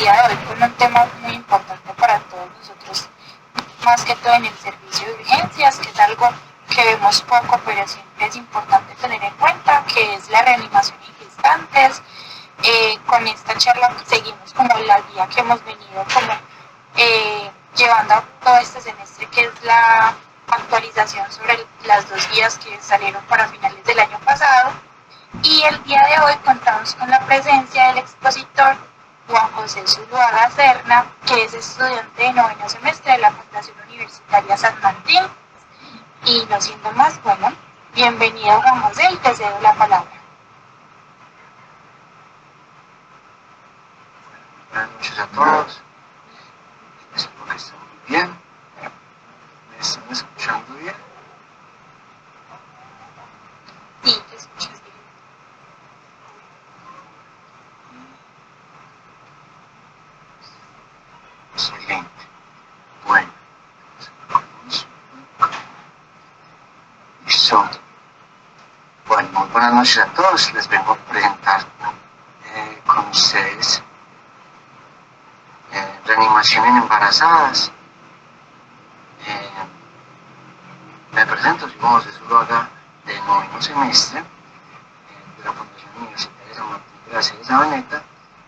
día de hoy con un tema muy importante para todos nosotros, más que todo en el servicio de urgencias, que es algo que vemos poco, pero siempre es importante tener en cuenta, que es la reanimación en gestantes. Con esta charla seguimos como la guía que hemos venido como llevando todo este semestre, que es la actualización sobre las 2 guías que salieron para finales del año pasado. Y el día de hoy contamos con la presencia del expositor Juan José Zuluaga Serna, que es estudiante de 9º semestre de la Fundación Universitaria San Martín. Y no siendo más, bueno, bienvenido Juan José y te cedo la palabra. Buenas noches a todos, espero que estén muy bien, ¿me están escuchando bien? Sí, te escuchas bien. Excelente. Bueno, listo. Bueno, muy buenas noches a todos, les vengo a presentar con ustedes reanimación en embarazadas. Me presento, soy Juan José Zuluaga de 9º semestre de la Fundación Universitaria San Martín de la sede Sabaneta,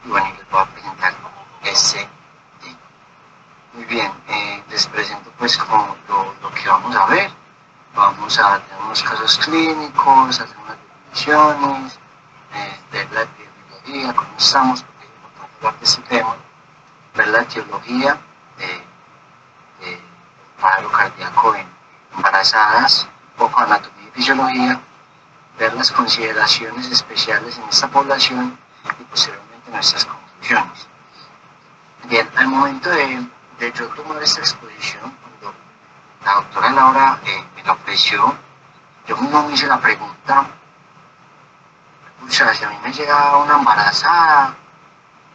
y bueno, les voy a presentar este tema. Muy bien, les presento pues como lo que vamos a ver. Vamos a tener unos casos clínicos, hacer unas definiciones, ver la epidemiología, cómo estamos, porque es importante hablar de este tema, ver la etiología del paro cardíaco en embarazadas, un poco de anatomía y fisiología, ver las consideraciones especiales en esta población y posteriormente nuestras conclusiones. Bien, al momento de yo tomar esta exposición, cuando la doctora Laura me la ofreció, yo mismo me hice la pregunta, pucha, si a mí me llega una embarazada,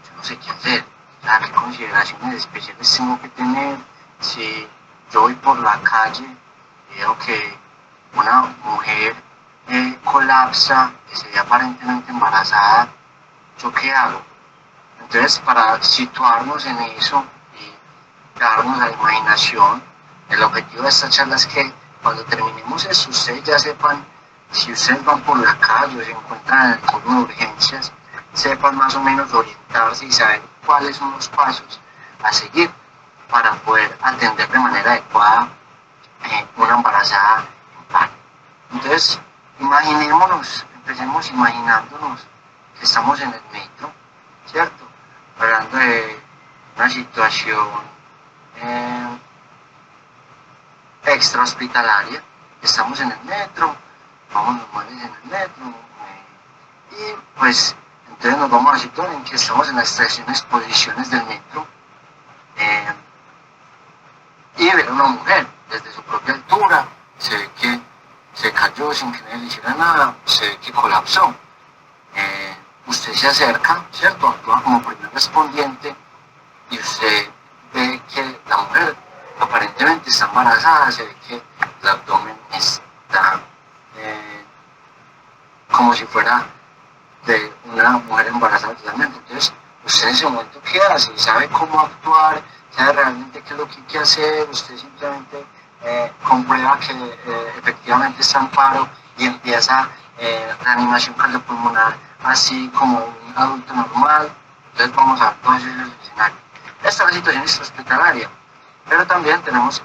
yo no sé qué hacer, o sea, qué consideraciones especiales tengo que tener. Si yo voy por la calle y veo que una mujer colapsa, que se ve aparentemente embarazada, ¿yo qué hago? Entonces, para situarnos en eso y darnos a la imaginación, el objetivo de esta charla es que cuando terminemos esto, ustedes ya sepan, si ustedes van por la calle o se encuentran en el turno de urgencias, sepan más o menos orientarse y saber cuáles son los pasos a seguir para poder atender de manera adecuada una embarazada en paro. Entonces, imaginémonos, empecemos imaginándonos que estamos en el metro, ¿cierto? Hablando de una situación extrahospitalaria, estamos en el metro, vamos normales en el metro, y pues entonces nos vamos a situar en que estamos en las estaciones posiciones del metro, y ver a una mujer desde su propia altura, se ve que se cayó sin que nadie le hiciera nada, se ve que colapsó. Usted se acerca, ¿cierto? Actúa como primer respondiente y usted ve que la mujer aparentemente está embarazada, se ve que el abdomen está como si fuera de una mujer embarazada totalmente. Entonces, usted en ese momento, ¿qué hace? ¿Sabe cómo actuar? ¿Sabe realmente qué es lo que hay que hacer? Usted simplemente comprueba que efectivamente está en paro y empieza reanimación cardiopulmonar así como un adulto normal. Entonces vamos a ver todo ese escenario. Esta es la situación extrahospitalaria, pero también tenemos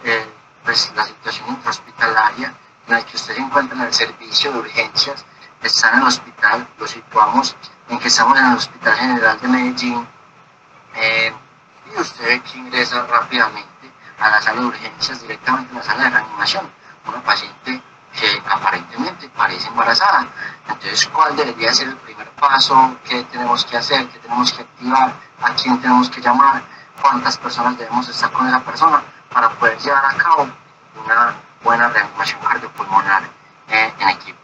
pues, la situación intrahospitalaria en la que usted se encuentra en el servicio de urgencias, está en el hospital, lo situamos en que estamos en el Hospital General de Medellín, y usted ve que ingresa rápidamente a la sala de urgencias, directamente en la sala de reanimación, una paciente que aparentemente parece embarazada. Entonces, ¿cuál debería ser el primer paso? ¿Qué tenemos que hacer? ¿Qué tenemos que activar? ¿A quién tenemos que llamar? ¿Cuántas personas debemos estar con esa persona para poder llevar a cabo una buena reanimación cardiopulmonar en equipo?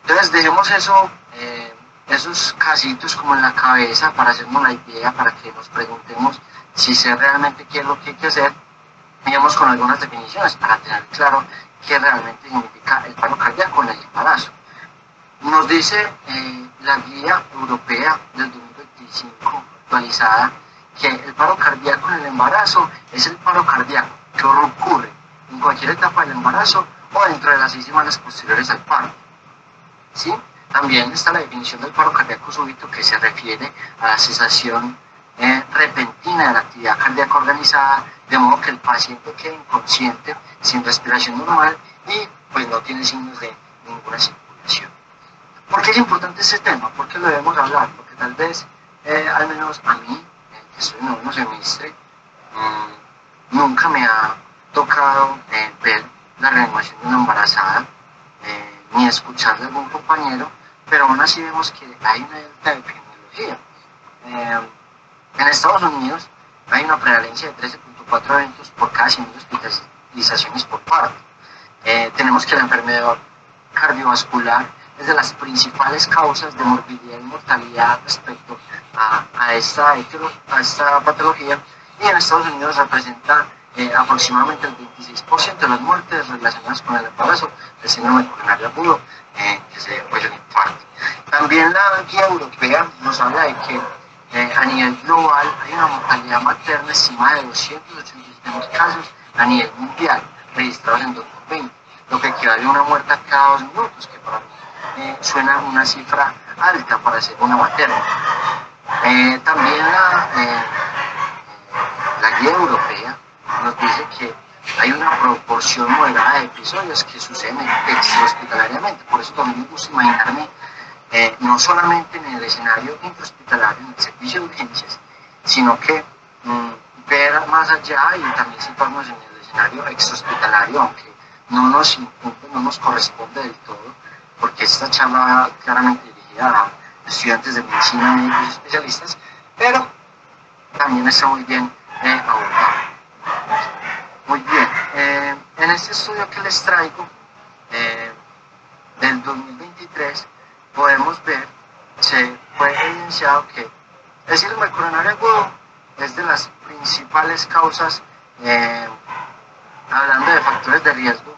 Entonces, dejemos eso, esos casitos como en la cabeza para hacernos la idea, para que nos preguntemos si sé realmente qué es lo que hay que hacer. Vamos con algunas definiciones para tener claro qué realmente significa el paro cardíaco en el embarazo. Nos dice la guía europea del 2025 actualizada que el paro cardíaco en el embarazo es el paro cardíaco que ocurre en cualquier etapa del embarazo o dentro de las 6 semanas posteriores al parto. ¿Sí? También está la definición del paro cardíaco súbito, que se refiere a la cesación repentina de la actividad cardíaca organizada, de modo que el paciente quede inconsciente, sin respiración normal y pues no tiene signos de ninguna circulación. ¿Por qué es importante este tema? ¿Por qué lo debemos hablar? Porque tal vez, al menos a mí, que estoy en noveno semestre, nunca me ha tocado ver la reanimación de una embarazada, ni escucharle a algún compañero, pero aún así vemos que hay una alta epidemiología. En Estados Unidos hay una prevalencia de 13.4 eventos por cada 100.000 hospitalizaciones por parto. Tenemos que la enfermedad cardiovascular es de las principales causas de morbilidad y mortalidad respecto a esta patología, y en Estados Unidos representa aproximadamente el 26% de las muertes relacionadas con el embarazo del síndrome coronario agudo, que es el infarto. También la guía europea nos habla de que a nivel global hay una mortalidad materna estimada de 287.000 casos a nivel mundial, registrados en 2020, lo que equivale a una muerte a cada 2 minutos, que para mí suena una cifra alta para ser una materna. También la guía europea nos dice que hay una proporción moderada de episodios que suceden extrahospitalariamente. Por eso también me gusta imaginarme no solamente en el escenario intrahospitalario, en el servicio de urgencias, sino que ver más allá y también situarnos en el escenario extrahospitalario, aunque no nos incumbe, no nos corresponde del todo, porque esta charla va claramente dirigida a estudiantes de medicina, médicos y especialistas, pero también está muy bien abordado. Muy bien, en este estudio que les traigo del 2023 podemos ver, se fue evidenciado que el síndrome coronario agudo es de las principales causas, hablando de factores de riesgo,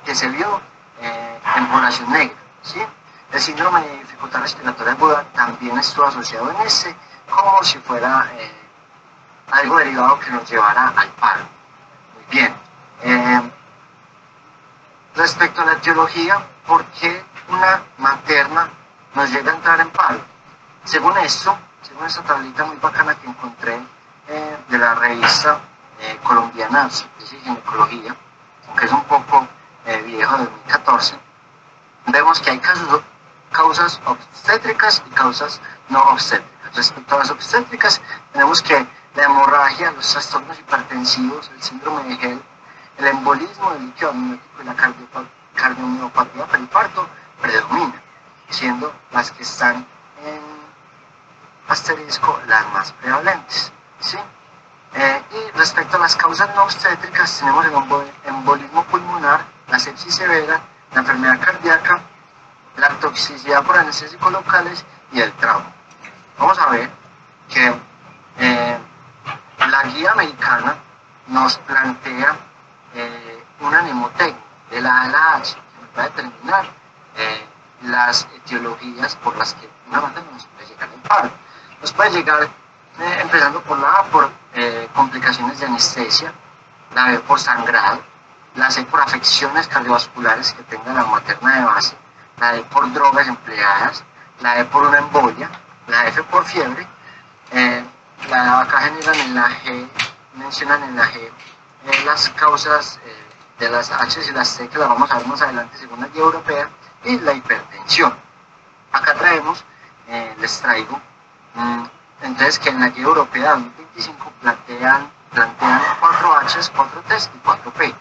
que se vio en población negra, ¿sí? El síndrome de dificultad respiratoria aguda también estuvo asociado en este, como si fuera algo derivado que nos llevara al paro. Muy bien. Respecto a la etiología, ¿por qué una materna nos llega a entrar en paro? Según esta tablita muy bacana que encontré de la revista colombiana de obstetricia y ginecología, aunque es un poco viejo, de 2014, vemos que hay causas obstétricas y causas no obstétricas. Respecto a las obstétricas, tenemos que la hemorragia, los trastornos hipertensivos, el síndrome de Gel, el embolismo del líquido amniótico y la cardiomiopatía periparto predomina, siendo las que están en asterisco las más prevalentes, ¿sí? Y respecto a las causas no obstétricas, tenemos el embolismo pulmonar, la sepsis severa, la enfermedad cardíaca, la toxicidad por anestésicos locales y el trauma. Vamos a ver que la guía americana nos plantea una mnemotecnia de la A a la H, que nos va a determinar las etiologías por las que una materna nos puede llegar al paro. Nos puede llegar, empezando por la A, por complicaciones de anestesia, la B por sangrado, la C por afecciones cardiovasculares que tenga la materna de base, la D por drogas empleadas, la E por una embolia, la F por fiebre, acá mencionan en la G las causas de las H y las C, que las vamos a ver más adelante según la guía europea, y la hipertensión. Acá les traigo, entonces, que en la guía europea 2025 plantean 4 H's, 4 T's y 4 P.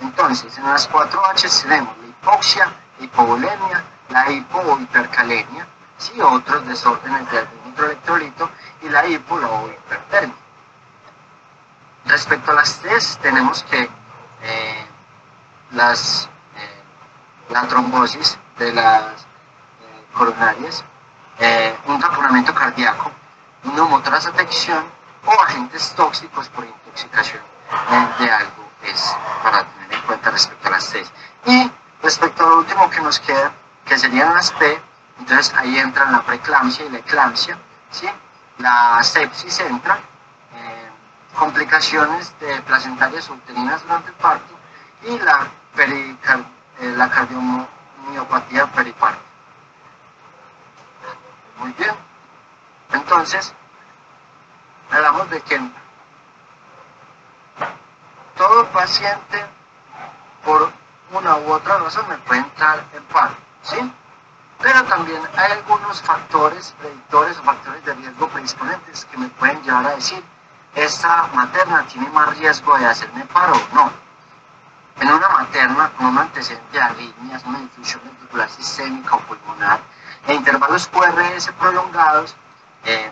Entonces, en las 4 H's tenemos la hipoxia, la hipovolemia, la hipo o hipercalemia, ¿sí? Otros desórdenes de algún otro electrolito, y la hipo o hipertermia. Respecto a las T's, tenemos que la trombosis de las coronarias, un taponamiento cardíaco, una neumotrasatección o agentes tóxicos por intoxicación de algo, es para tener en cuenta respecto a las T's. Y respecto a lo último que nos queda, que serían las P, entonces ahí entran la preeclampsia y la eclampsia, ¿sí? la sepsis entra, complicaciones de placentarias uterinas durante el parto y la cardiomiopatía periparto. Muy bien. Entonces, hablamos de que todo paciente, por una u otra razón, me puede entrar en paro, ¿sí? Pero también hay algunos factores predictores o factores de riesgo predisponentes que me pueden llevar a decir, esta materna tiene más riesgo de hacerme paro o no. En una materna con un antecedente de arritmias, una difusión ventricular sistémica o pulmonar, e intervalos QRS prolongados,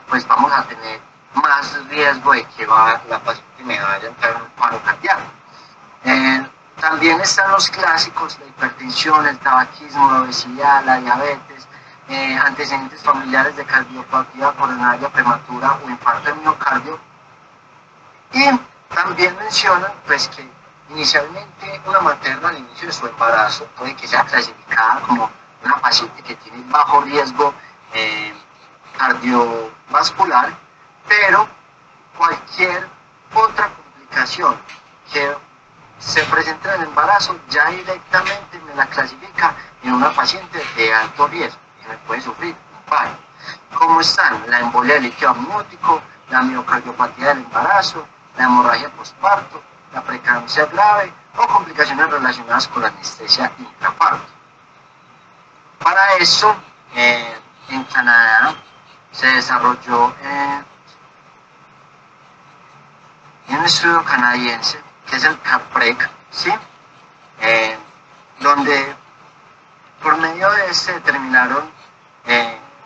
pues vamos a tener más riesgo de que la paciente me vaya a entrar en un paro cardíaco. También están los clásicos, la hipertensión, el tabaquismo, la obesidad, la diabetes, antecedentes familiares de cardiopatía coronaria prematura o infarto de miocardio. Y también mencionan pues, que inicialmente una materna al inicio de su embarazo puede que sea clasificada como una paciente que tiene bajo riesgo cardiovascular, pero cualquier otra complicación que se presenta en el embarazo ya directamente me la clasifica en una paciente de alto riesgo que me puede sufrir un paro. Como están la embolia del líquido amniótico, la miocardiopatía del embarazo, la hemorragia postparto, la preeclampsia grave o complicaciones relacionadas con la anestesia intraparto. Para eso, en Canadá se desarrolló un estudio canadiense que es el CAPREC, ¿sí? Donde por medio de este determinaron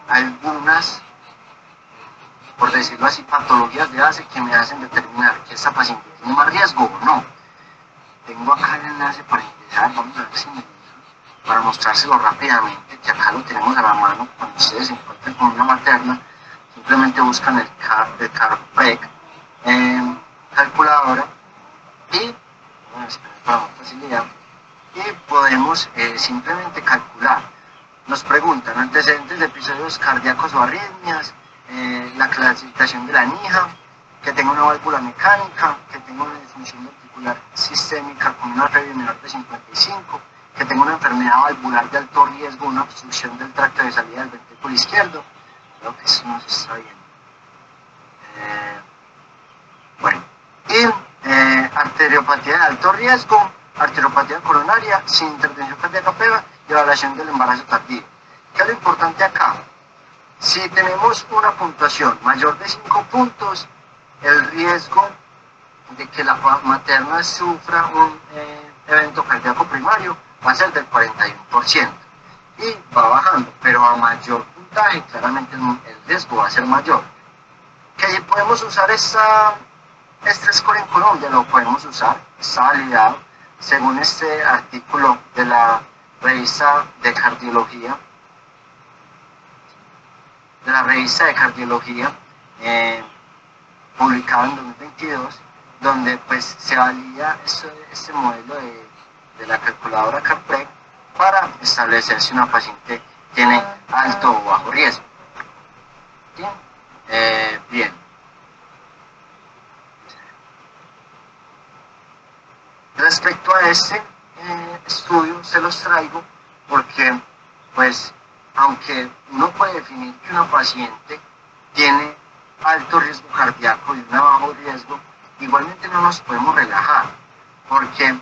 algunas, por decirlo así, patologías de base que me hacen determinar que esta paciente tiene más riesgo o no. Tengo acá el enlace para ingresar, vamos a ver si me deja, para mostrárselo rápidamente, que acá lo tenemos a la mano. Cuando ustedes se encuentren con una materna, simplemente buscan el CAPREC calculadora y para más facilidad, y podemos simplemente calcular. Nos preguntan antecedentes de episodios cardíacos o arritmias, la clasificación de la NIJA, que tenga una válvula mecánica, que tenga una disfunción ventricular sistémica con una RV menor de 55, que tenga una enfermedad valvular de alto riesgo, una obstrucción del tracto de salida del ventrículo izquierdo. Creo que eso no se está viendo. Bueno, y arteriopatía de alto riesgo, arteriopatía coronaria sin intervención cardíaca previa y evaluación del embarazo tardío. ¿Qué es lo importante acá? Si tenemos una puntuación mayor de 5 puntos, el riesgo de que la materna sufra un evento cardíaco primario va a ser del 41% y va bajando, pero a mayor puntaje claramente el riesgo va a ser mayor. Que si podemos usar este score en Colombia, lo podemos usar, está validado según este artículo de la revista de cardiología, publicado en 2022, donde pues se valida este modelo de la calculadora CAPREC para establecer si una paciente tiene alto o bajo riesgo. ¿Sí? Bien. Respecto a este estudio se los traigo porque pues aunque uno puede definir que una paciente tiene alto riesgo cardíaco y un bajo riesgo, igualmente no nos podemos relajar, porque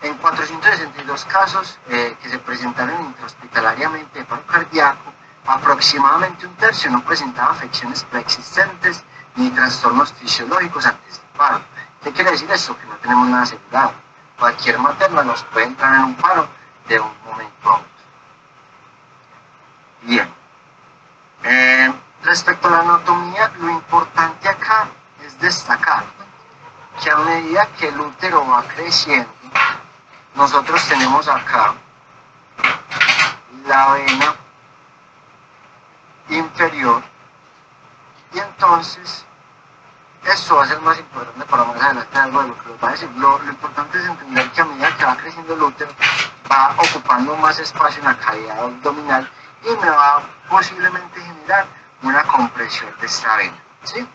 en 462 casos que se presentaron intrahospitalariamente de paro cardíaco, aproximadamente un tercio no presentaba afecciones preexistentes ni trastornos fisiológicos antes del paro. ¿Qué quiere decir esto? Que no tenemos nada asegurado. Cualquier materna nos puede entrar en un paro de un momento a otro. Bien. Respecto a la anatomía, lo importante acá es destacar que a medida que el útero va creciendo, nosotros tenemos acá la vena inferior y entonces esto va a ser más importante para más adelante algo de lo que les va a decir. Lo importante es entender que a medida que va creciendo el útero va ocupando más espacio en la cavidad abdominal y me va posiblemente generar una compresión de esta vena, ¿sí?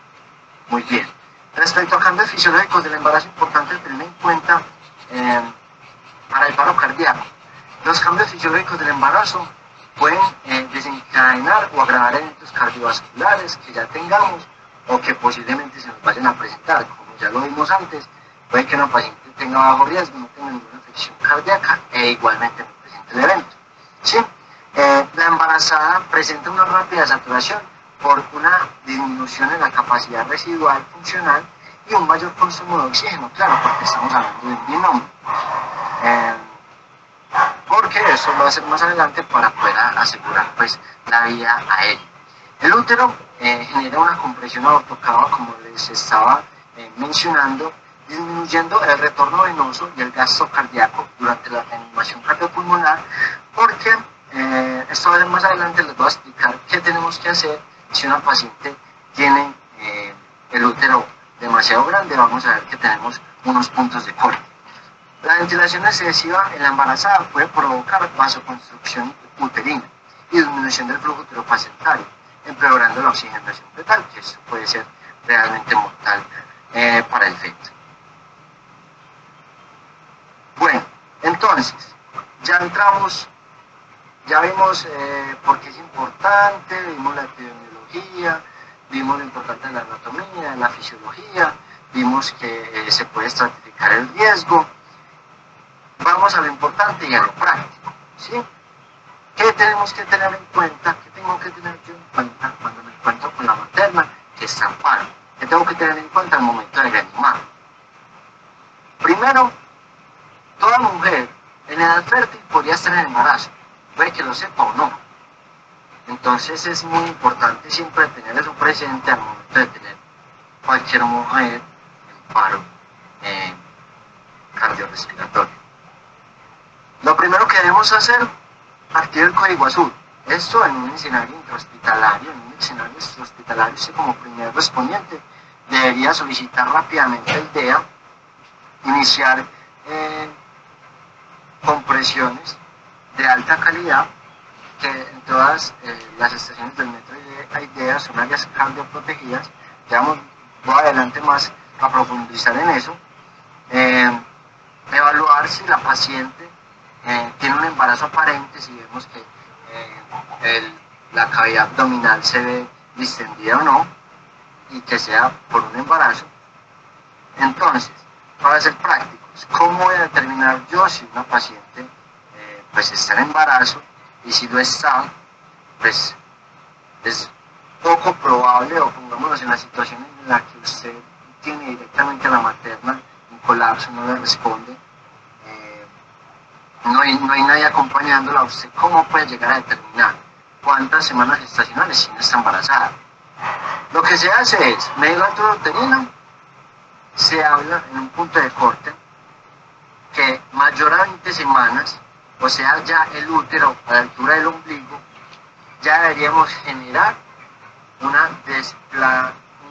Muy bien. Respecto a cambios fisiológicos del embarazo, importante tener en cuenta para el paro cardíaco. Los cambios fisiológicos del embarazo pueden desencadenar o agravar eventos cardiovasculares que ya tengamos o que posiblemente se nos vayan a presentar. Como ya lo vimos antes, puede que una paciente tenga bajo riesgo, no tenga ninguna afección cardíaca e igualmente no presente el evento. ¿Sí? La embarazada presenta una rápida saturación por una disminución en la capacidad residual funcional y un mayor consumo de oxígeno, claro, porque estamos hablando de un binomio. Porque eso lo va a hacer más adelante para poder asegurar pues la vida a él. El útero genera una compresión aortocava, como les estaba mencionando, disminuyendo el retorno venoso y el gasto cardíaco durante la reanimación cardiopulmonar, porque esto va a ser más adelante, les voy a explicar qué tenemos que hacer si una paciente tiene el útero demasiado grande. Vamos a ver que tenemos unos puntos de corte. La ventilación excesiva en la embarazada puede provocar vasoconstricción uterina y disminución del flujo uteroplacentario, empeorando la oxigenación fetal, que esto puede ser realmente mortal para el feto. Bueno, entonces, ya entramos, ya vimos por qué es importante, vimos la epidemiología, vimos lo importante de la anatomía, de la fisiología, vimos que se puede estratificar el riesgo. Vamos a lo importante y a lo práctico, ¿sí? ¿Qué tenemos que tener en cuenta? ¿Qué tengo que tener yo en cuenta cuando me encuentro con la materna que está en paro? ¿Qué tengo que tener en cuenta al momento de reanimar? Primero, toda mujer en edad fértil podría estar en embarazo, puede que lo sepa o no. Entonces es muy importante siempre tener eso presente al momento de tener cualquier mujer en paro cardiorrespiratorio. Lo primero que debemos hacer, activar el código azul. Esto en un escenario intrahospitalario, usted como primer respondiente debería solicitar rápidamente el DEA, iniciar compresiones de alta calidad, que en todas las estaciones del metro hay DEA, son áreas cardioprotegidas. Ya voy adelante más a profundizar en eso. Evaluar si la paciente tiene un embarazo aparente, si vemos que la cavidad abdominal se ve distendida o no, y que sea por un embarazo. Entonces, para ser prácticos, ¿cómo voy a determinar yo si una paciente pues está en embarazo? Y si lo está, pues es poco probable, o pongámonos en la situación en la que usted tiene directamente a la materna un colapso, no le responde, no hay nadie acompañándola. ¿Usted cómo puede llegar a determinar cuántas semanas gestacionales si no está embarazada? Lo que se hace es medir la altura uterina, se habla en un punto de corte que mayor a 20 semanas, o sea, ya el útero a la altura del ombligo, ya deberíamos generar un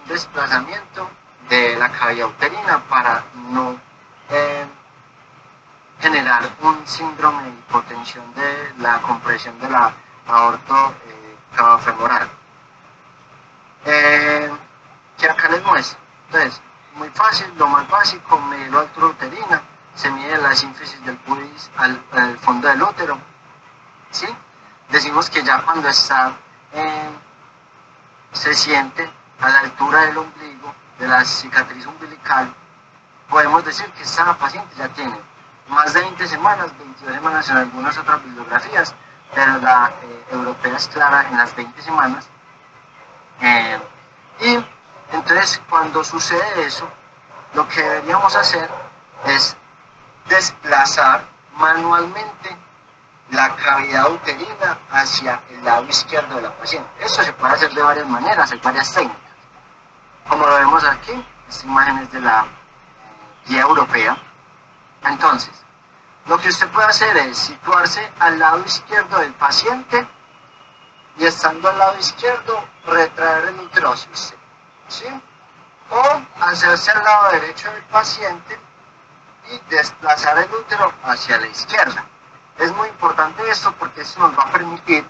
desplazamiento de la cavidad uterina para no generar un síndrome de hipotensión de la compresión de la aorta clavofemoral. Que acá les muestro. Entonces, muy fácil, lo más básico, medir la altura uterina, se mide la sínfisis del pubis al fondo del útero, ¿sí? Decimos que ya cuando está, se siente a la altura del ombligo, de la cicatriz umbilical, podemos decir que esta paciente ya tiene más de 20 semanas, 22 semanas en algunas otras bibliografías, pero la europea es clara en las 20 semanas. Y entonces, cuando sucede eso, lo que deberíamos hacer es desplazar manualmente la cavidad uterina hacia el lado izquierdo de la paciente. Esto se puede hacer de varias maneras, hay varias técnicas. Como lo vemos aquí, esta imagen es de la guía europea. Entonces, lo que usted puede hacer es situarse al lado izquierdo del paciente y, estando al lado izquierdo, retraer el útero hacia usted, ¿sí? O hacerse al lado derecho del paciente y desplazar el útero hacia la izquierda. Es muy importante esto porque esto nos va a permitir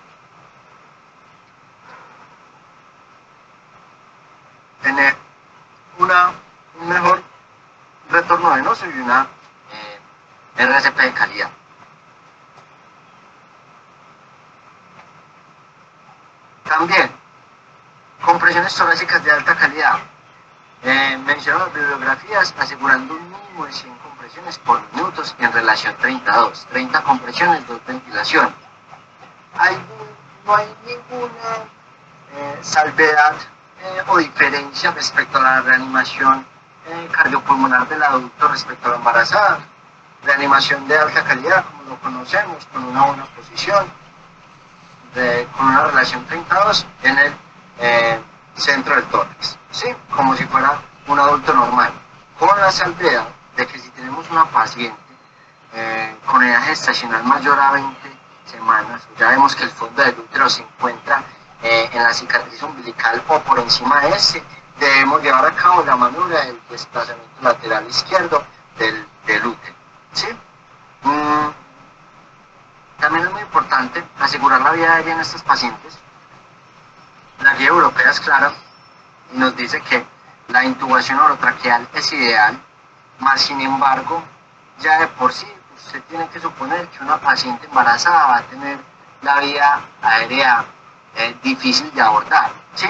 tener un mejor retorno venoso y una RCP de calidad. También, compresiones torácicas de alta calidad. Menciono las bibliografías asegurando un mínimo de 100 compresiones por minutos en relación 30-2. 30 compresiones, 2 ventilaciones. No hay ninguna salvedad o diferencia respecto a la reanimación cardiopulmonar del adulto respecto a la embarazada. Reanimación de alta calidad, como lo conocemos, con una buena posición, con una relación 30-2 en el centro del tórax, ¿sí? Como si fuera un adulto normal, con la salvedad de que si tenemos una paciente con edad gestacional mayor a 20 semanas, ya vemos que el fondo del útero se encuentra en la cicatriz umbilical o por encima de ese, debemos llevar a cabo la maniobra del desplazamiento lateral izquierdo del útero, ¿sí? También es muy importante asegurar la vía aérea en estos pacientes. La guía europea es clara y nos dice que la intubación orotraqueal es ideal, mas sin embargo, ya de por sí usted tiene que suponer que una paciente embarazada va a tener la vía aérea difícil de abordar, ¿sí?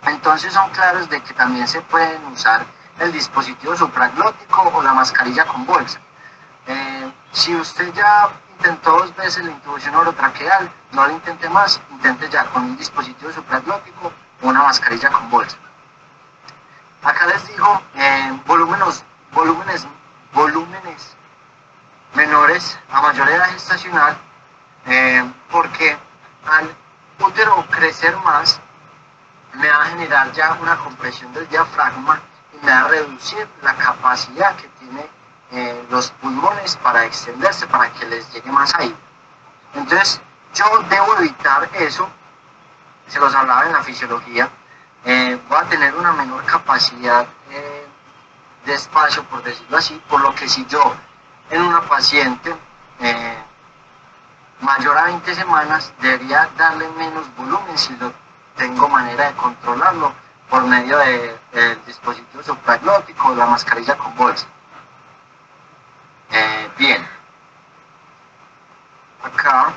Entonces son claros de que también se pueden usar el dispositivo supraglótico o la mascarilla con bolsa. Si usted ya intentó 2 veces la intubación orotraqueal, no lo intente más, intente ya con un dispositivo supraglótico o una mascarilla con bolsa. Acá les digo volúmenes menores a mayor edad gestacional, porque al útero crecer más me va a generar ya una compresión del diafragma y me va a reducir la capacidad que tiene los pulmones para extenderse, para que les llegue más aire. Entonces yo debo evitar eso, se los hablaba en la fisiología. Voy a tener una menor capacidad de espacio, por decirlo así, por lo que si yo en una paciente mayor a 20 semanas debería darle menos volumen si lo tengo manera de controlarlo por medio del dispositivo supraglótico o la mascarilla con bolsa. Bien, acá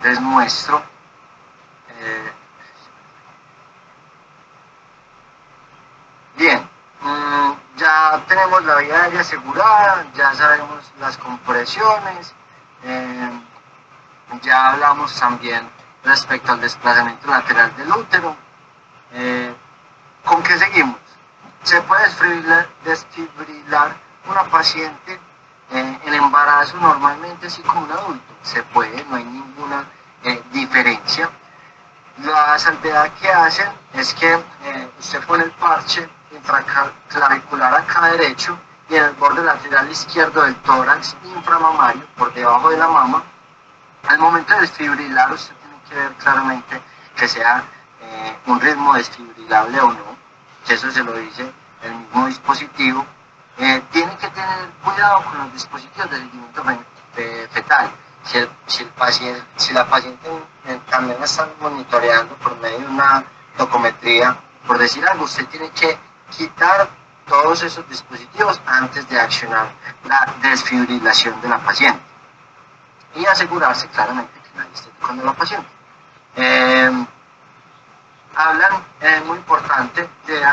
les muestro bien, ya tenemos la vía aérea asegurada, ya sabemos las compresiones, ya hablamos también respecto al desplazamiento lateral del útero. ¿Con qué seguimos? Se puede desfibrilar una paciente en embarazo normalmente así como un adulto. Se puede, no hay ninguna diferencia. La salvedad que hacen es que usted pone el parche intraclavicular acá derecho y en el borde lateral izquierdo del tórax inframamario, por debajo de la mama. Al momento de desfibrilar usted tiene que ver claramente que sea un ritmo desfibrilable o no, que eso se lo dice el mismo dispositivo. Tiene que tener cuidado con los dispositivos de seguimiento fetal. Si la paciente también la están monitoreando por medio de una tocometría, por decir algo, usted tiene que quitar todos esos dispositivos antes de accionar la desfibrilación de la paciente y asegurarse claramente que nadie esté tocando a la paciente. Hablan, muy importante, de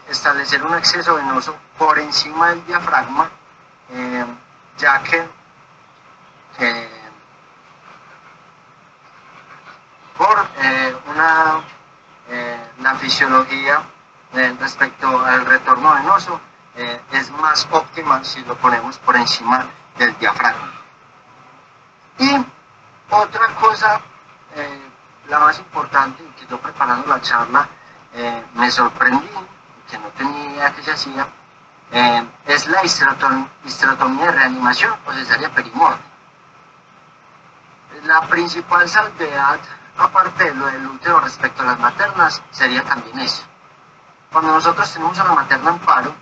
establecer un acceso venoso por encima del diafragma, ya que por la fisiología respecto al retorno venoso es más óptima si lo ponemos por encima del diafragma. Y otra cosa, la más importante, que yo preparando la charla me sorprendí, que no tenía idea que se hacía, es la histerotomía de reanimación o cesárea perimordia. La principal salvedad, aparte de lo del útero respecto a las maternas, sería también eso. Cuando nosotros tenemos a la materna en paro,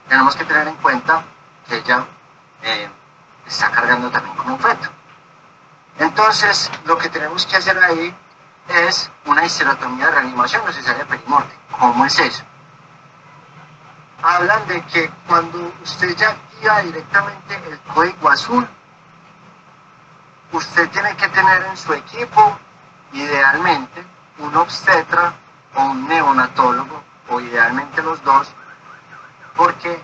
tenemos que tener en cuenta que ella está cargando también con un feto. Entonces, lo que tenemos que hacer ahí es una histerectomía de reanimación o cesárea perimorte. ¿Cómo es eso? Hablan de que cuando usted ya activa directamente el código azul, usted tiene que tener en su equipo, idealmente, un obstetra o un neonatólogo, o idealmente los dos, porque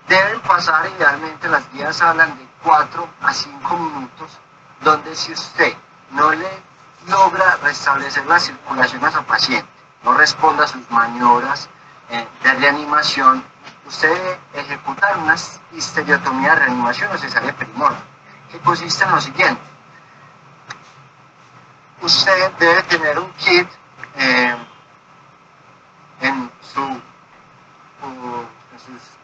deben pasar, idealmente las guías hablan de 4 a 5 minutos, donde si usted no le logra restablecer la circulación a su paciente, no responda a sus maniobras de reanimación, usted debe ejecutar una histerectomía de reanimación o cesárea perimorte, que consiste en lo siguiente. Usted debe tener un kit en sus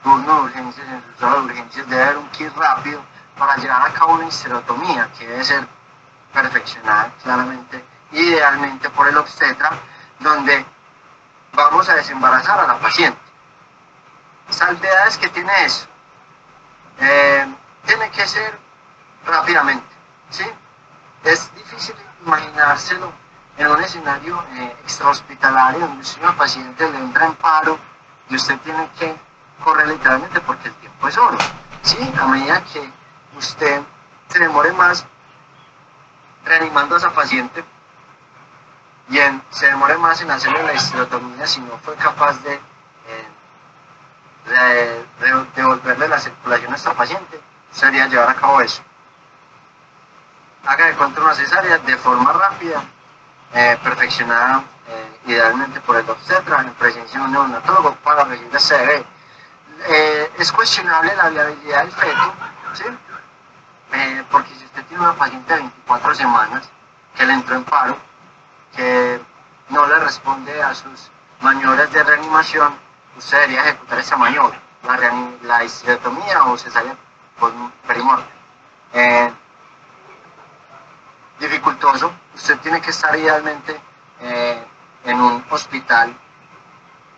turnos de urgencias, en sus horas de urgencias, debe haber un kit rápido para llevar a cabo una histerectomía que debe ser perfeccionada claramente, idealmente por el obstetra, donde vamos a desembarazar a la paciente. Salvedades que tiene eso. Tiene que ser rápidamente, ¿sí? Es difícil imaginárselo en un escenario extrahospitalario donde usted una paciente le entra en paro y usted tiene que correr literalmente porque el tiempo es oro, ¿sí? A medida que usted se demore más reanimando a esa paciente y se demore más en hacerle la histerectomía si no fue capaz de devolverle la circulación a esta paciente, sería llevar a cabo eso. Haga de cuenta una cesárea de forma rápida, perfeccionada idealmente por el obstetra en presencia de un neonatólogo para recibir ese bebé. Es cuestionable la viabilidad del feto, ¿sí? Porque si usted tiene una paciente de 24 semanas que le entró en paro, que no le responde a sus maniobras de reanimación, usted debería ejecutar esa maniobra, la histerectomía o cesárea perimorte. Dificultoso, usted tiene que estar idealmente en un hospital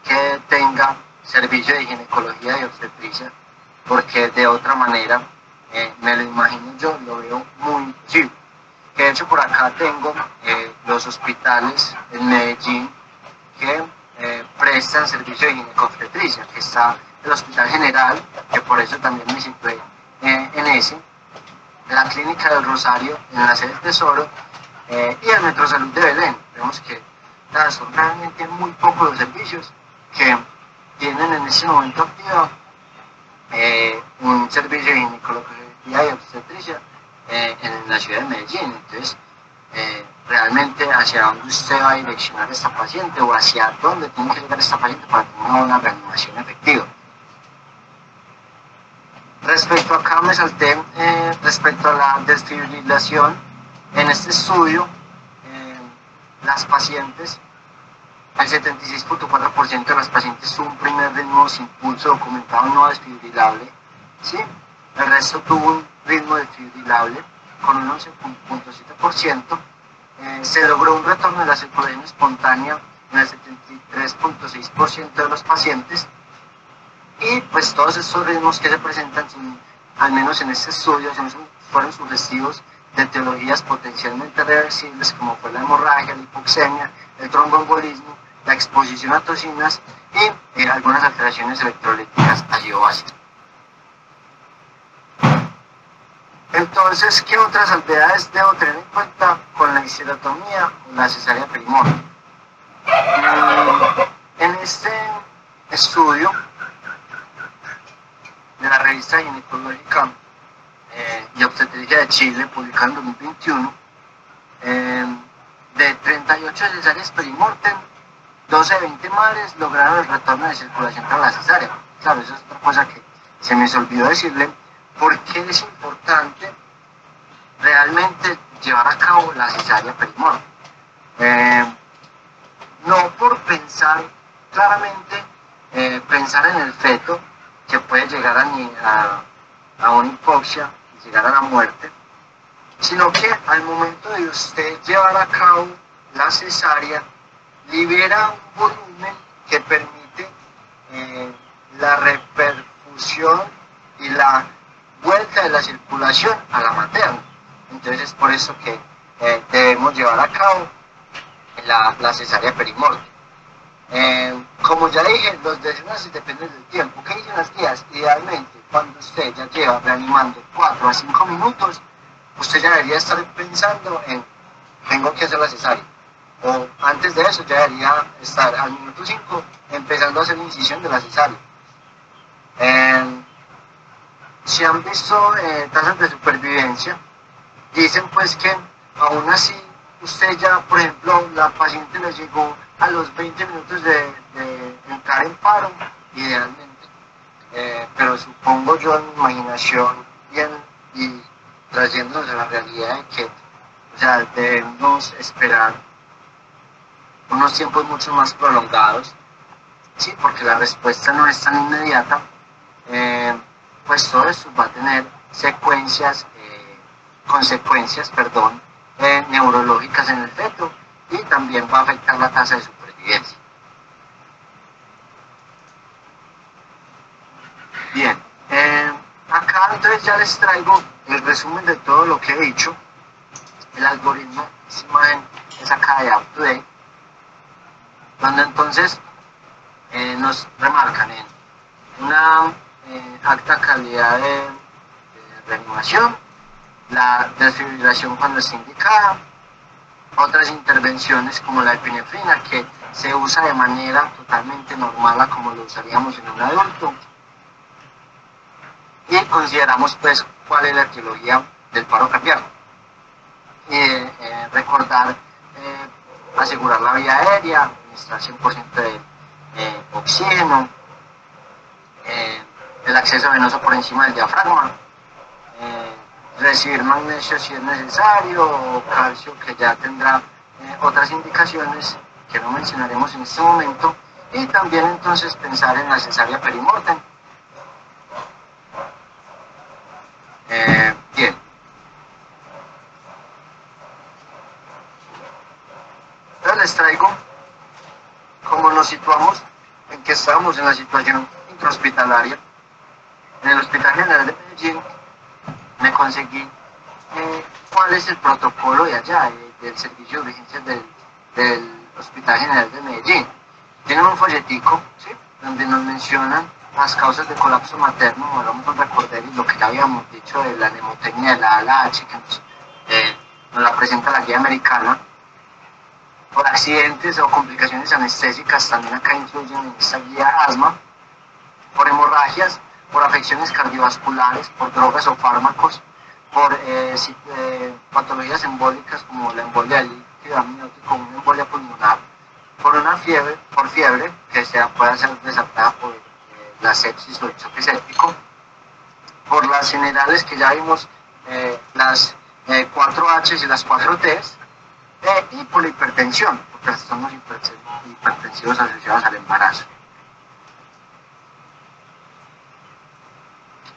que tenga servicio de ginecología y obstetricia, porque de otra manera, me lo imagino yo, lo veo muy imposible. Que de hecho por acá tengo los hospitales en Medellín que prestan servicio de ginecobstetricia, que está el Hospital General, que por eso también me situé en ese, la Clínica del Rosario en la sede del Tesoro y el Metrosalud de Belén. Vemos que son realmente muy pocos los servicios que tienen en ese momento activo un servicio de ginecología y obstetricia en la ciudad de Medellín. Entonces, realmente hacia dónde usted va a direccionar a esta paciente o hacia dónde tiene que llegar esta paciente para tener una buena reanimación efectiva. Respecto acá me salté, respecto a la desfibrilación, en este estudio, las pacientes, el 76.4% de las pacientes tuvo un primer ritmo sin pulso documentado no desfibrilable, ¿sí? El resto tuvo un ritmo desfibrilable con un 11.7%. Se logró un retorno de la circulación espontánea en el 73.6% de los pacientes. Y pues todos estos ritmos que se presentan, al menos en este estudio, fueron sugestivos de etiologías potencialmente reversibles como fue la hemorragia, la hipoxemia, el tromboembolismo, la exposición a toxinas y algunas alteraciones electrolíticas ácido-básicas. Entonces, ¿qué otras salvedades debo tener en cuenta con la histerectomía o la cesárea perimorte? En este estudio de la revista ginecológica y obstetricia de Chile, publicado en 2021, de 38 cesáreas perimortem, 12 de 20 madres lograron el retorno de circulación tras la cesárea. Claro, eso es otra cosa que se me olvidó decirle, porque es importante realmente llevar a cabo la cesárea perimortem. No por pensar claramente, pensar en el feto, que puede llegar a una hipoxia y llegar a la muerte, sino que al momento de usted llevar a cabo la cesárea, libera un volumen que permite la reperfusión y la vuelta de la circulación a la materna. Entonces es por eso que debemos llevar a cabo la cesárea perimorte. Como ya dije, los desenlaces dependen del tiempo. ¿Qué dicen las guías? Idealmente, cuando usted ya lleva reanimando 4 a 5 minutos, usted ya debería estar pensando en, tengo que hacer la cesárea. O antes de eso ya debería estar al minuto 5 empezando a hacer la incisión de la cesárea. Si han visto tasas de supervivencia, dicen pues que aún así usted ya, por ejemplo, la paciente le llegó a los 20 minutos de entrar en paro, idealmente, pero supongo yo en mi imaginación y trayéndonos a la realidad de que, o sea, debemos esperar unos tiempos mucho más prolongados, sí, porque la respuesta no es tan inmediata, pues todo esto va a tener consecuencias, neurológicas en el feto y también va a afectar la tasa de supervivencia. Bien, acá entonces ya les traigo el resumen de todo lo que he dicho. El algoritmo, esta imagen es acá de UpToDate, donde entonces nos remarcan en una alta calidad de reanimación, la desfibrilación cuando está indicada, otras intervenciones como la epinefrina que se usa de manera totalmente normal como lo usaríamos en un adulto, y consideramos pues cuál es la etiología del paro cardíaco. Recordar asegurar la vía aérea, administrar 100% de oxígeno, el acceso venoso por encima del diafragma, recibir magnesio si es necesario, o calcio que ya tendrá otras indicaciones que no mencionaremos en este momento, y también entonces pensar en la cesárea perimortem. Bien. Entonces les traigo cómo nos situamos, en que estamos en la situación intrahospitalaria. En el Hospital General de Medellín me conseguí cuál es el protocolo de allá, del servicio de urgencias del Hospital General de Medellín. Tienen un folletico, ¿sí?, donde nos mencionan las causas de colapso materno. Vamos a recordar lo que ya habíamos dicho de la nemotecnia de la ALH, que nos la presenta la guía americana. Por accidentes o complicaciones anestésicas, también acá incluyen en esta guía asma, por hemorragias, por afecciones cardiovasculares, por drogas o fármacos, por patologías embólicas como la embolia del líquido amniótico, una embolia pulmonar, por fiebre que pueda ser desatada por la sepsis o el choque séptico, por las generales que ya vimos, las 4H y las 4Ts, y por la hipertensión, por trastornos hipertensivos asociados al embarazo.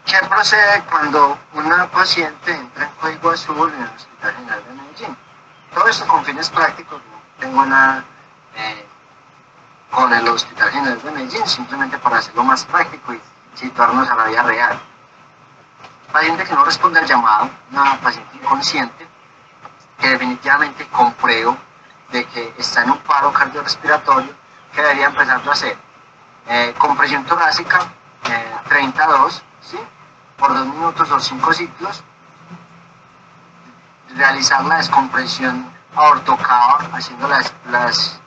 ¿Qué procede cuando una paciente entra en código azul en el Hospital General de Medellín? Todo esto con fines prácticos, no tengo nada con el Hospital General de Medellín, simplemente para hacerlo más práctico y situarnos a la vida real. Paciente que no responde al llamado, una paciente inconsciente, que definitivamente compruebo de que está en un paro cardiorrespiratorio, que debería empezarlo a hacer. Compresión torácica, 32, ¿sí?, por 2 minutos o 5 ciclos. Realizar la descompresión aortocava, haciendo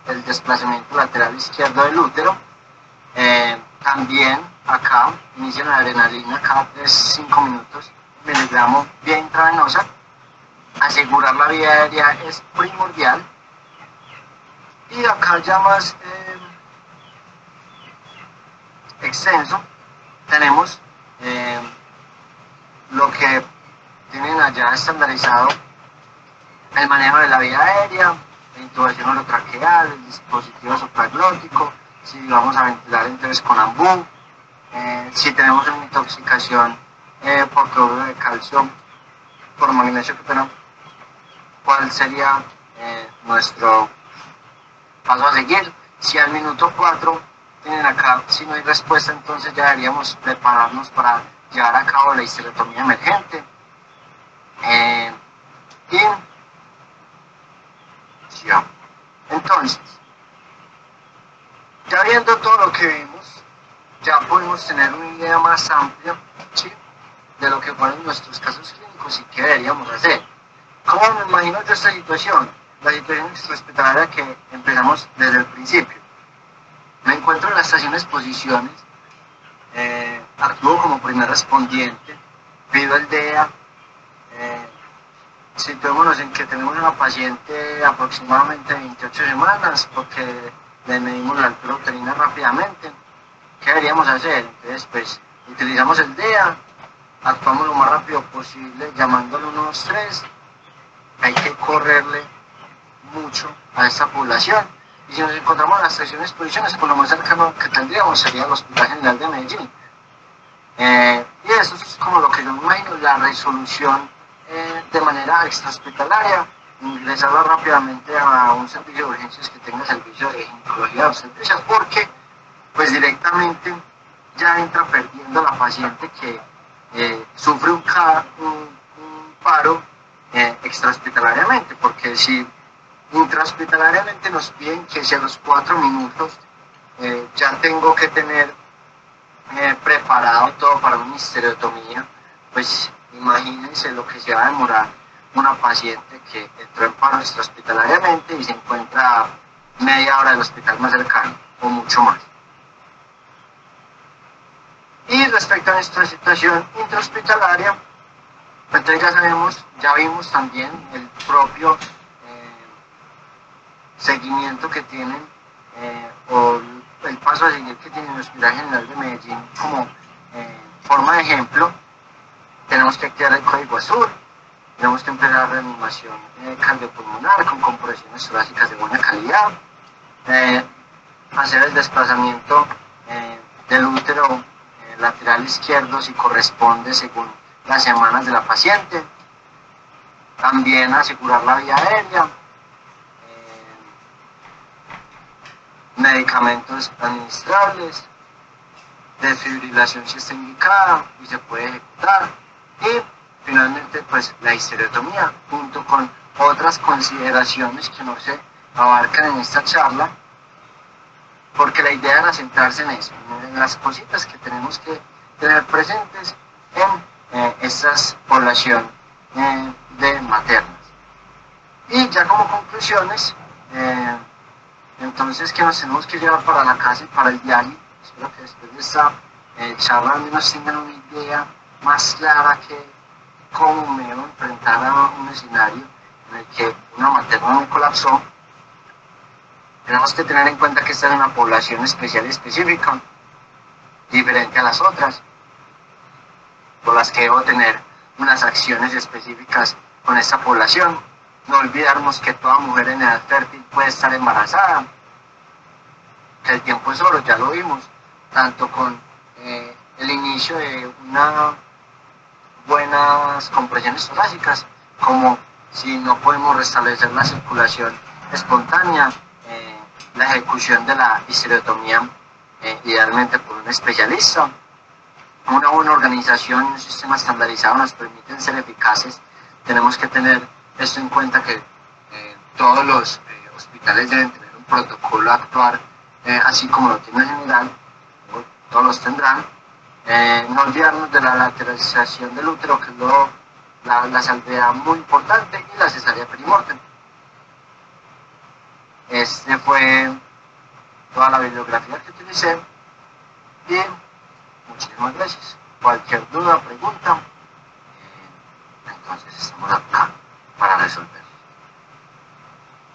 el desplazamiento lateral izquierdo del útero. También acá inicia la adrenalina cada 5 minutos, miligramo vía intravenosa. Asegurar la vía aérea es primordial. Y acá ya más extenso tenemos lo que tienen allá estandarizado: el manejo de la vía aérea, la intubación orotraqueal, el dispositivo supraglótico, si vamos a ventilar entonces con AMBU, si tenemos una intoxicación por cloruro de calcio, por magnesio, cuál sería nuestro paso a seguir. Si al minuto 4 tienen acá, si no hay respuesta, entonces ya deberíamos prepararnos para llevar a cabo la histerectomía emergente. Y ya, Entonces, ya viendo todo lo que vimos, ya podemos tener una idea más amplia, ¿sí?, de lo que fueron nuestros casos clínicos y qué deberíamos hacer. ¿Cómo me imagino yo esta situación? La situación extrahospitalaria que empezamos desde el principio. Me encuentro en la estación de exposiciones, actúo como primer respondiente, pido el DEA, situémonos en que tenemos una paciente aproximadamente 28 semanas porque le medimos la altura uterina rápidamente. ¿Qué deberíamos hacer? Entonces, pues, utilizamos el DEA, actuamos lo más rápido posible llamándole 123. Hay que correrle mucho a esta población. Y si nos encontramos en las estaciones de exposiciones, pues lo más cercano que tendríamos sería el Hospital General de Medellín. Y eso es como lo que yo me imagino, la resolución de manera extrahospitalaria, ingresarla rápidamente a un servicio de urgencias que tenga servicio de ginecología de obstetricia, porque pues directamente ya entra perdiendo la paciente que sufre un paro extrahospitalariamente, porque si intrahospitalariamente nos piden que si a los 4 minutos ya tengo que tener preparado todo para una histerectomía, pues imagínense lo que se va a demorar una paciente que entró en paro extrahospitalariamente y se encuentra a media hora del hospital más cercano o mucho más. Y respecto a nuestra situación intrahospitalaria, entonces ya sabemos, ya vimos también el propio seguimiento que tienen o el paso a seguir que tiene el Hospital General de Medellín como forma de ejemplo. Tenemos que activar el código azul, tenemos que empezar la reanimación cardiopulmonar con compresiones torácicas de buena calidad, hacer el desplazamiento del útero lateral izquierdo si corresponde según las semanas de la paciente, también asegurar la vía aérea, medicamentos administrables, desfibrilación si está indicada y se puede ejecutar, y finalmente pues la histerectomía junto con otras consideraciones que no se abarcan en esta charla, porque la idea era centrarse en eso, en las cositas que tenemos que tener presentes en esta población de maternas. Y ya como conclusiones, entonces, ¿qué nos tenemos que llevar para la casa y para el diario? Espero que después de esta charla al menos tengan una idea más clara que cómo me debo enfrentar a un escenario en el que una materna me colapsó. Tenemos que tener en cuenta que esta es una población especial y específica, diferente a las otras, por las que debo tener unas acciones específicas con esta población. No olvidarnos que toda mujer en edad fértil puede estar embarazada, que el tiempo es oro, ya lo vimos, tanto con el inicio de unas buenas compresiones torácicas, como si no podemos restablecer la circulación espontánea, la ejecución de la histerectomía, idealmente por un especialista. Una buena organización y un sistema estandarizado nos permiten ser eficaces. Tenemos que tener esto en cuenta, que todos los hospitales deben tener un protocolo a actuar, así como lo tiene el general, todos los tendrán. No olvidarnos de la lateralización del útero, que es la salvedad muy importante, y la cesárea perimortem. Este fue toda la bibliografía que utilicé. Bien, muchísimas gracias. Cualquier duda, pregunta, entonces estamos acá para resolver.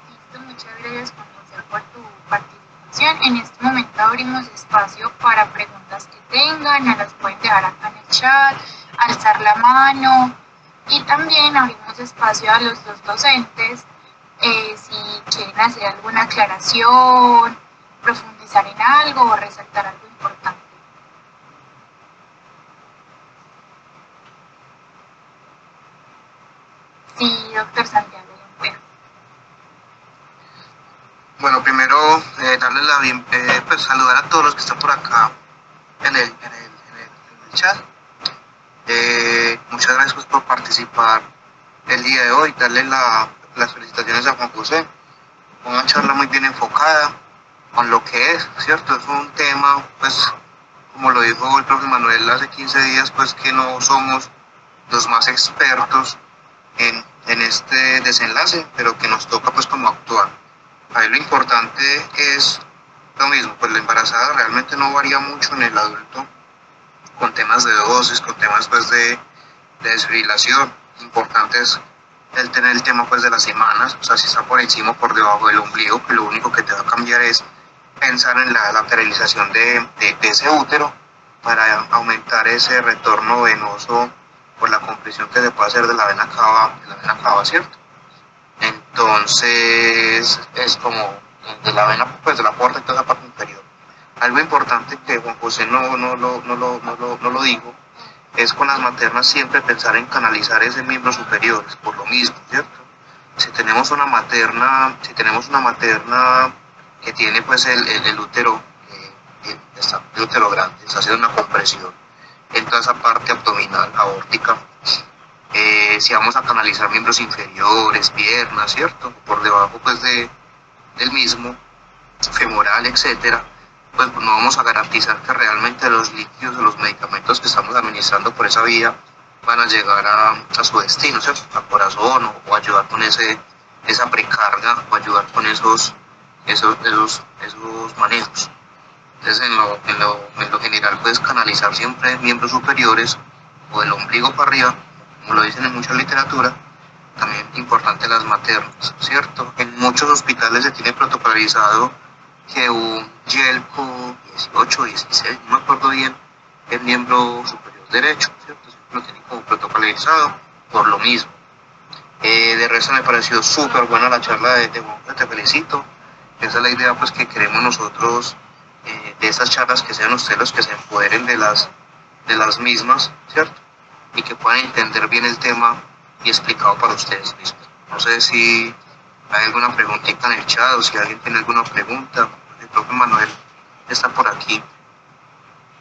Listo, muchas gracias, Juan José, por tu participación. En este momento abrimos espacio para preguntas que tengan, nos las pueden dejar acá en el chat, alzar la mano, y también abrimos espacio a los dos docentes si quieren hacer alguna aclaración, profundizar en algo o resaltar algo importante. Sí, doctor Santiago. Bueno, primero darles pues saludar a todos los que están por acá en el chat. Muchas gracias pues, por participar el día de hoy, darle las felicitaciones a Juan José una charla muy bien enfocada con lo que es, ¿cierto? Es un tema, pues, como lo dijo el profe Manuel hace 15 días, pues que no somos los más expertos en este desenlace, pero que nos toca pues como actuar. Ahí lo importante es lo mismo, pues la embarazada realmente no varía mucho en el adulto con temas de dosis, con temas pues de desfibrilación. Importante es el tener el tema pues de las semanas, o sea, si está por encima o por debajo del ombligo, que lo único que te va a cambiar es pensar en la lateralización de ese útero para aumentar ese retorno venoso por la compresión que se puede hacer de la vena cava, ¿cierto? Entonces es como de la vena, pues de la puerta y toda esa parte inferior. Algo importante que Juan José no lo dijo, es con las maternas siempre pensar en canalizar ese miembro superior, por lo mismo, ¿cierto? Si tenemos una materna que tiene pues el útero, el útero grande, está haciendo una compresión en toda esa parte abdominal, aórtica, si vamos a canalizar miembros inferiores, piernas, ¿cierto? Por debajo pues del mismo, femoral, etcétera, pues no vamos a garantizar que realmente los líquidos o los medicamentos que estamos administrando por esa vía van a llegar a su destino, ¿cierto? Al corazón o ayudar con esa precarga o ayudar con esos manejos. Entonces en lo general puedes canalizar siempre miembros superiores o del ombligo para arriba, como lo dicen en mucha literatura. También importante las maternas, ¿cierto? En muchos hospitales se tiene protocolarizado que un YELCO 18, 16, no me acuerdo bien, el miembro superior derecho, ¿cierto? Siempre lo tienen como protocolarizado por lo mismo. De resto me pareció súper buena la charla de Juanjo, te felicito. Esa es la idea pues que queremos nosotros, de estas charlas, que sean ustedes los que se empoderen de las mismas, ¿cierto? Y que puedan entender bien el tema y explicado para ustedes mismos. No sé si hay alguna preguntita en el chat o si alguien tiene alguna pregunta. El propio Manuel está por aquí